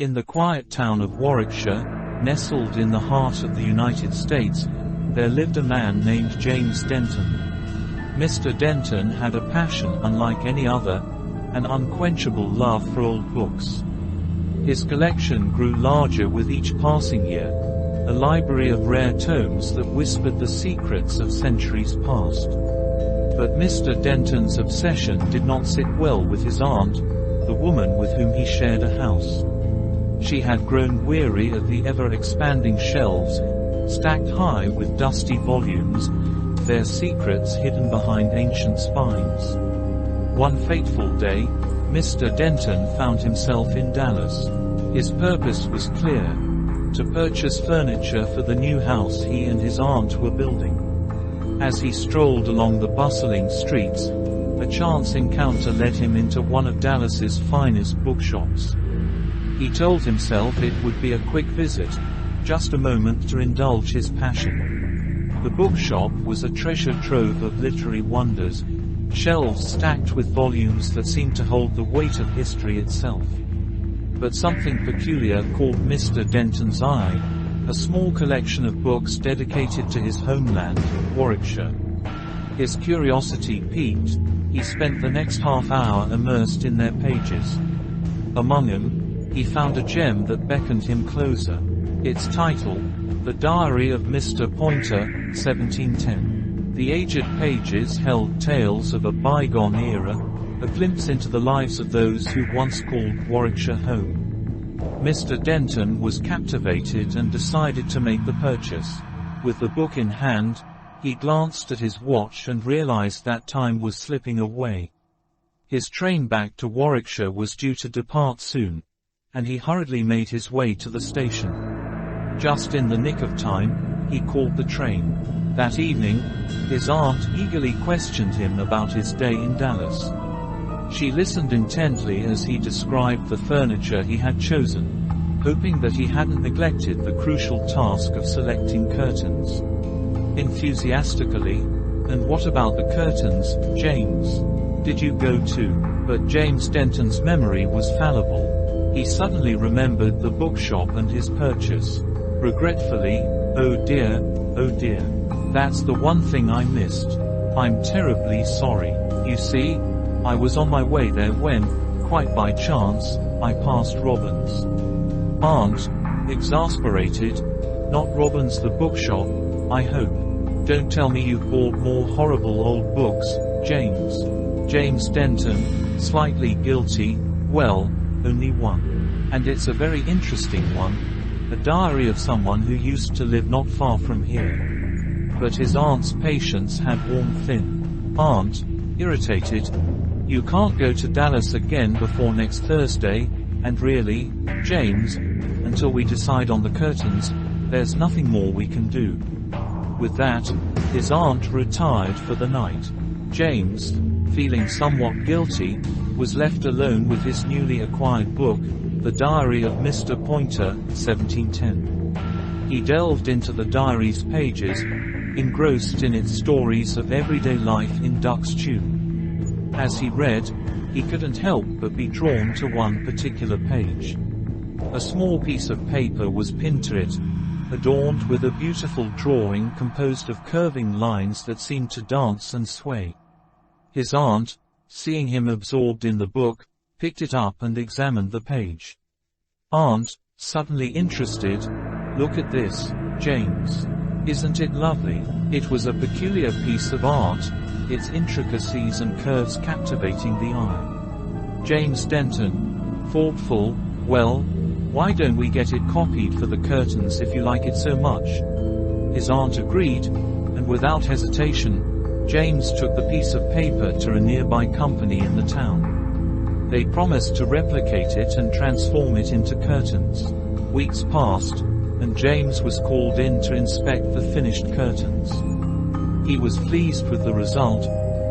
In the quiet town of Warwickshire, nestled in the heart of the United States, there lived a man named James Denton. Mr. Denton had a passion unlike any other, an unquenchable love for old books. His collection grew larger with each passing year, a library of rare tomes that whispered the secrets of centuries past. But Mr. Denton's obsession did not sit well with his aunt, the woman with whom he shared a house. She had grown weary of the ever-expanding shelves, stacked high with dusty volumes, their secrets hidden behind ancient spines. One fateful day, Mr. Denton found himself in Dallas. His purpose was clear: to purchase furniture for the new house he and his aunt were building. As he strolled along the bustling streets, a chance encounter led him into one of Dallas's finest bookshops. He told himself it would be a quick visit, just a moment to indulge his passion. The bookshop was a treasure trove of literary wonders, shelves stacked with volumes that seemed to hold the weight of history itself. But something peculiar caught Mr. Denton's eye: a small collection of books dedicated to his homeland, Warwickshire. His curiosity piqued, he spent the next half hour immersed in their pages. Among them, he found a gem that beckoned him closer. Its title, The Diary of Mr. Pointer, 1710. The aged pages held tales of a bygone era, a glimpse into the lives of those who once called Warwickshire home. Mr. Denton was captivated and decided to make the purchase. With the book in hand, he glanced at his watch and realized that time was slipping away. His train back to Warwickshire was due to depart soon, and he hurriedly made his way to the station. Just in the nick of time, he caught the train. That evening, his aunt eagerly questioned him about his day in Dallas. She listened intently as he described the furniture he had chosen, hoping that he hadn't neglected the crucial task of selecting curtains. Enthusiastically, "And what about the curtains, James? Did you go too?" But James Denton's memory was fallible. He suddenly remembered the bookshop and his purchase. Regretfully, oh dear, that's the one thing I missed. I'm terribly sorry. You see, I was on my way there when, quite by chance, I passed Robin's." Aunt, exasperated, "Not Robin's the bookshop, I hope. Don't tell me you've bought more horrible old books, James." James Denton, slightly guilty, "Well, only one. And it's a very interesting one. A diary of someone who used to live not far from here." But his aunt's patience had worn thin. Aunt, irritated, "You can't go to Dallas again before next Thursday, and really, James, until we decide on the curtains, there's nothing more we can do." With that, his aunt retired for the night. James, feeling somewhat guilty, was left alone with his newly acquired book, The Diary of Mr. Pointer, 1710. He delved into the diary's pages, engrossed in its stories of everyday life in Duck's Tune. As he read, he couldn't help but be drawn to one particular page. A small piece of paper was pinned to it, adorned with a beautiful drawing composed of curving lines that seemed to dance and sway. His aunt, seeing him absorbed in the book, picked it up and examined the page. "Aunt," suddenly interested, "look at this, James. Isn't it lovely?" It was a peculiar piece of art, its intricacies and curves captivating the eye. James Denton, thoughtful, "Well, why don't we get it copied for the curtains if you like it so much?" His aunt agreed, and without hesitation, James took the piece of paper to a nearby company in the town. They promised to replicate it and transform it into curtains. Weeks passed, and James was called in to inspect the finished curtains. He was pleased with the result,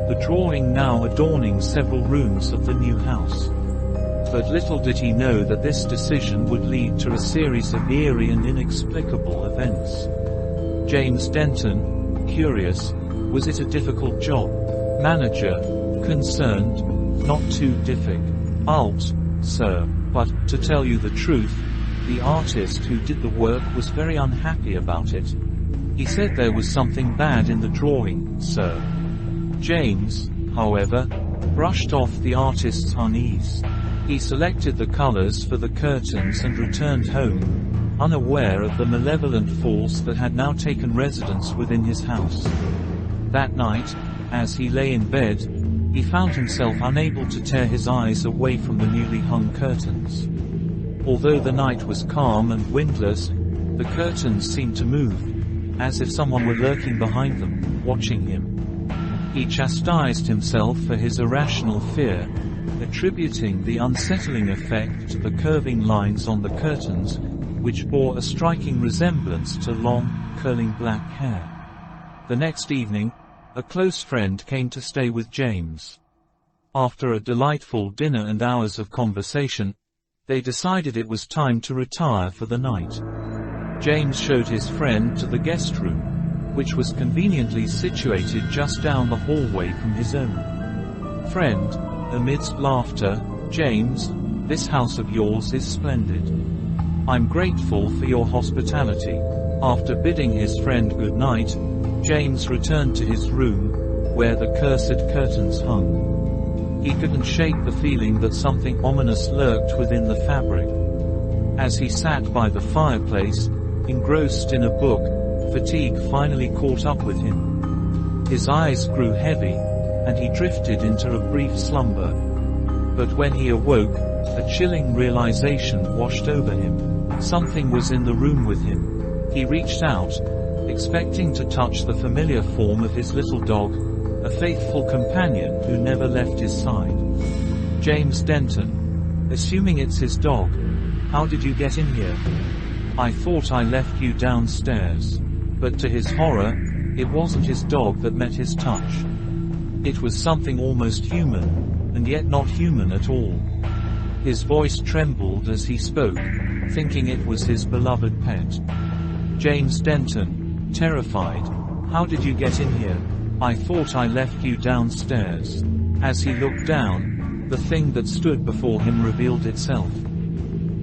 the drawing now adorning several rooms of the new house. But little did he know that this decision would lead to a series of eerie and inexplicable events. James Denton, curious, was it a difficult job? Manager, concerned, not too difficult. sir, but, to tell you the truth, the artist who did the work was very unhappy about it. He said there was something bad in the drawing, sir. James, however, brushed off the artist's unease. He selected the colors for the curtains and returned home, unaware of the malevolent force that had now taken residence within his house. That night, as he lay in bed, he found himself unable to tear his eyes away from the newly hung curtains. Although the night was calm and windless, the curtains seemed to move, as if someone were lurking behind them, watching him. He chastised himself for his irrational fear, attributing the unsettling effect to the curving lines on the curtains, which bore a striking resemblance to long, curling black hair. The next evening, a close friend came to stay with James. After a delightful dinner and hours of conversation, they decided it was time to retire for the night. James showed his friend to the guest room, which was conveniently situated just down the hallway from his own. Friend, amidst laughter, James, this house of yours is splendid. I'm grateful for your hospitality. After bidding his friend good night, James returned to his room, where the cursed curtains hung. He couldn't shake the feeling that something ominous lurked within the fabric. As he sat by the fireplace, engrossed in a book, fatigue finally caught up with him. His eyes grew heavy, and he drifted into a brief slumber. But when he awoke, a chilling realization washed over him. Something was in the room with him. He reached out, expecting to touch the familiar form of his little dog, a faithful companion who never left his side. James Denton. Assuming it's his dog. How did you get in here? I thought I left you downstairs. But to his horror, it wasn't his dog that met his touch. It was something almost human, and yet not human at all. His voice trembled as he spoke, thinking it was his beloved pet. James Denton, terrified. How did you get in here? I thought I left you downstairs. As he looked down, the thing that stood before him revealed itself.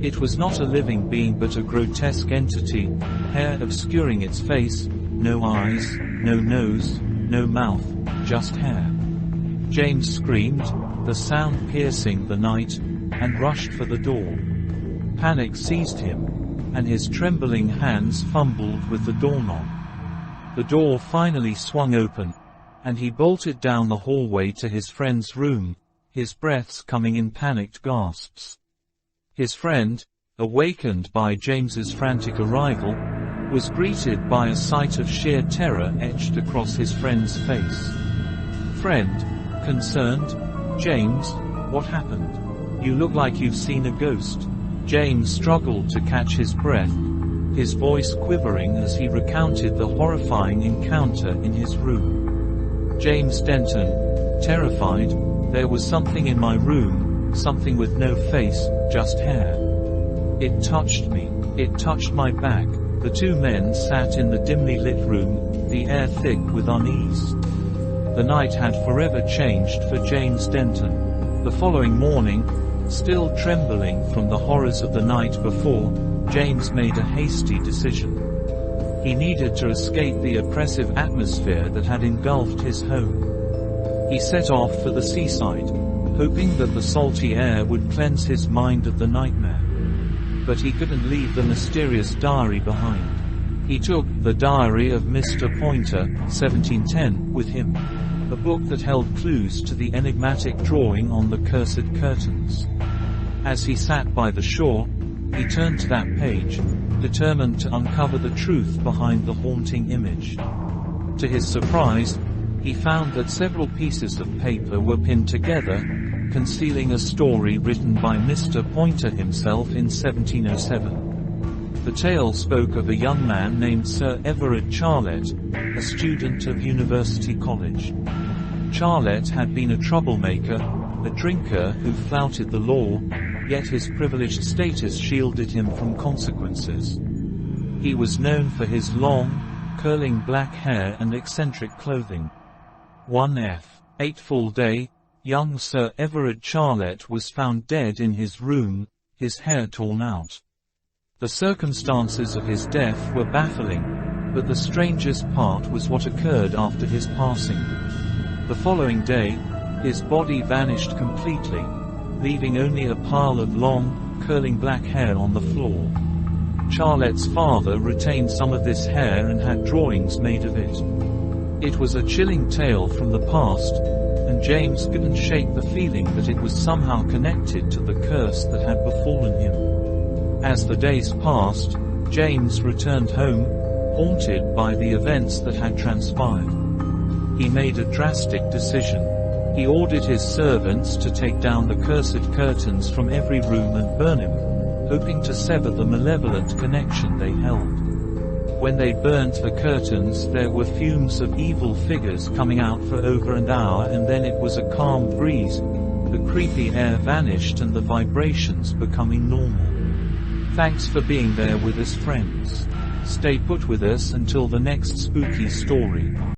It was not a living being but a grotesque entity, hair obscuring its face, no eyes, no nose, no mouth, just hair. James screamed, the sound piercing the night, and rushed for the door. Panic seized him, and his trembling hands fumbled with the doorknob. The door finally swung open, and he bolted down the hallway to his friend's room, his breaths coming in panicked gasps. His friend, awakened by James's frantic arrival, was greeted by a sight of sheer terror etched across his friend's face. Friend, concerned, James, what happened? You look like you've seen a ghost. James struggled to catch his breath, his voice quivering as he recounted the horrifying encounter in his room. James Denton, terrified, there was something in my room, something with no face, just hair. It touched me. It touched my back. The two men sat in the dimly lit room, the air thick with unease. The night had forever changed for James Denton. The following morning, still trembling from the horrors of the night before, James made a hasty decision. He needed to escape the oppressive atmosphere that had engulfed his home. He set off for the seaside, hoping that the salty air would cleanse his mind of the nightmare. But he couldn't leave the mysterious diary behind. He took The Diary of Mr. Pointer, 1710, with him, a book that held clues to the enigmatic drawing on the cursed curtains. As he sat by the shore, he turned to that page, determined to uncover the truth behind the haunting image. To his surprise, he found that several pieces of paper were pinned together, concealing a story written by Mr. Pointer himself in 1707. The tale spoke of a young man named Sir Everard Charlett, a student of University College. Charlett had been a troublemaker, a drinker who flouted the law, yet his privileged status shielded him from consequences. He was known for his long, curling black hair and eccentric clothing. 1 F. 8 full day, Young Sir Everard Charlett was found dead in his room, his hair torn out. The circumstances of his death were baffling, but the strangest part was what occurred after his passing. The following day, his body vanished completely, leaving only a pile of long, curling black hair on the floor. Charlett's father retained some of this hair and had drawings made of it. It was a chilling tale from the past, and James couldn't shake the feeling that it was somehow connected to the curse that had befallen him. As the days passed, James returned home, haunted by the events that had transpired. He made a drastic decision. He ordered his servants to take down the cursed curtains from every room and burn them, hoping to sever the malevolent connection they held. When they burnt the curtains, there were fumes of evil figures coming out for over an hour, and then it was a calm breeze. The creepy air vanished and the vibrations becoming normal. Thanks for being there with us, friends. Stay put with us until the next spooky story.